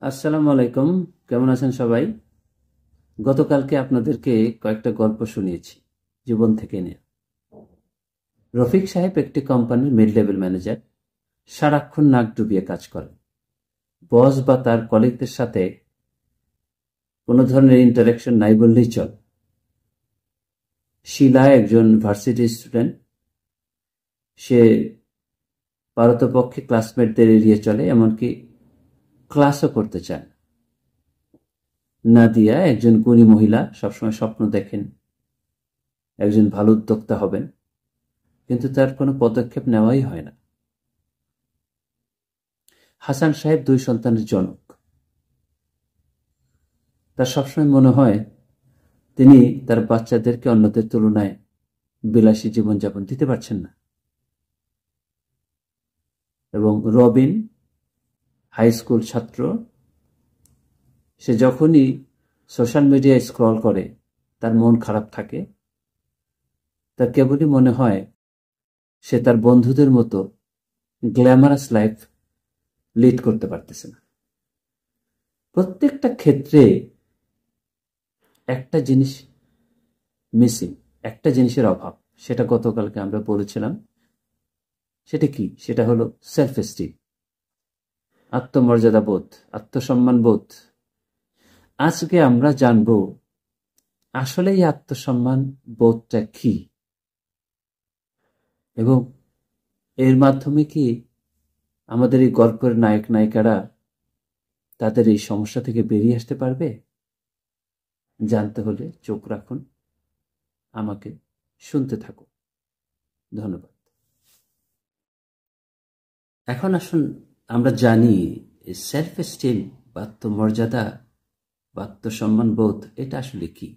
আসসালামু আলাইকুম। কেমন আছেন সবাই? গতকালকে আপনাদেরকে কয়েকটা গল্প শুনিয়েছি জীবন থেকে নিয়ে। রফিক সাহেব একটি কোম্পানির মিড লেভেল ম্যানেজার। সারাক্ষণ নাক ডুবিয়ে কাজ করেন। বস বা তার কলিগদের সাথে কোনো ধরনের ইন্টারাকশন নাই বললেই চল। শিলা একজন ভার্সিটি স্টুডেন্ট। সে পারতপক্ষে ক্লাসমেটদের এড়িয়ে চলে, এমনকি ক্লাসও করতে চায় না। নাদিয়া একজন গুণী মহিলা, সবসময় স্বপ্ন দেখেন একজন ভালো উদ্যোক্তা হবেন, কিন্তু তার কোনো পদক্ষেপ নেওয়াই হয় না। হাসান সাহেব 2 সন্তানের জনক। তার সবসময় মনে হয় তিনি তার বাচ্চাদেরকে অন্যদের তুলনায় বিলাসী জীবনযাপন দিতে পারছেন না। এবং রবিন হাই স্কুল ছাত্র। সে যখনই সোশ্যাল মিডিয়ায় স্ক্রল করে তার মন খারাপ থাকে। তার কেবলই মনে হয় সে তার বন্ধুদের মতো গ্ল্যামারাস লাইফ লিড করতে পারতেছে না। প্রত্যেকটা ক্ষেত্রে একটা জিনিস মিসিং, একটা জিনিসের অভাব। সেটা গতকালকে আমরা বলেছিলাম। সেটা কি? সেটা হলো সেলফ এস্টিম, আত্মমর্যাদা বোধ, আত্মসম্মান বোধ। আজকে আমরা জানব আসলে এই আত্মসম্মান বোধটা কি, এবং এর মাধ্যমে কি আমাদের এই গল্পের নায়ক নায়িকারা তাদের এই সমস্যা থেকে বেরিয়ে আসতে পারবে। জানতে হলে চোখ রাখুন, আমাকে শুনতে থাকুন। ধন্যবাদ। এখন আসুন আমরা জানি সেলফ এস্টিম বা আত্মমর্যাদা বা আত্মসম্মান বোধ এটা আসলে কি।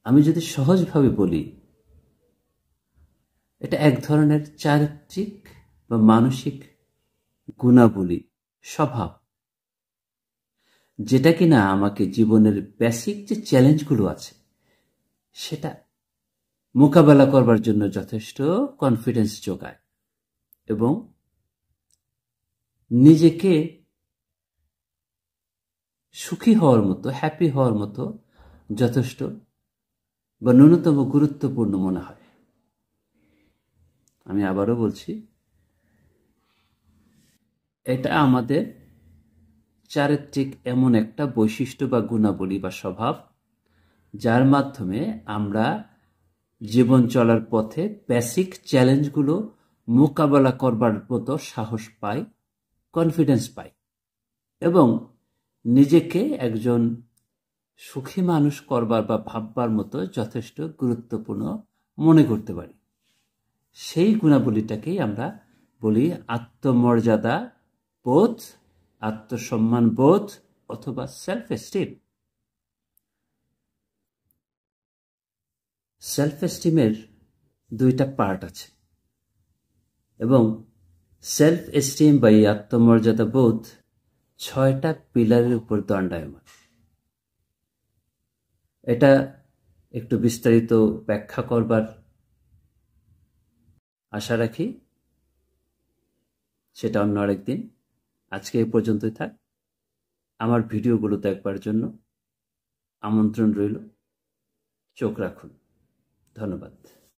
আমি যদি সহজভাবে বলি, এটা এক ধরনের চারিত্রিক বা মানসিক গুণাবলী, স্বভাব, যেটা কিনা আমাকে জীবনের বেসিক যে চ্যালেঞ্জগুলো আছে সেটা মোকাবেলা করবার জন্য যথেষ্ট কনফিডেন্স যোগায় এবং নিজেকে সুখী হওয়ার মতো, হ্যাপি হওয়ার মতো যথেষ্ট বা ন্যূনতম গুরুত্বপূর্ণ মনে হয়। আমি আবারও বলছি, এটা আমাদের চারিত্রিক এমন একটা বৈশিষ্ট্য বা গুণাবলী বা স্বভাব, যার মাধ্যমে আমরা জীবন চলার পথে বেসিক চ্যালেঞ্জগুলো মোকাবেলা করবার মতো সাহস পাই, কনফিডেন্স পাই এবং নিজেকে একজন সুখী মানুষ করবার বা ভাববার মতো যথেষ্ট গুরুত্বপূর্ণ মনে করতে পারি। সেই গুণাবলীটাকেই আমরা বলি আত্মমর্যাদা বোধ, আত্মসম্মান বোধ অথবা সেলফ এস্টিম। সেলফ এস্টিমের 2টা পার্ট আছে এবং সেলফ এস্টিম বা এই আত্মমর্যাদা বোধ 6টা পিলারের উপর দণ্ডায়মান। এটা একটু বিস্তারিত ব্যাখ্যা করবার আশা রাখি, সেটা অন্য আরেকদিন। আজকে এই পর্যন্তই থাক। আমার ভিডিওগুলো দেখবার জন্য আমন্ত্রণ রইল। চোখ রাখুন। ধন্যবাদ।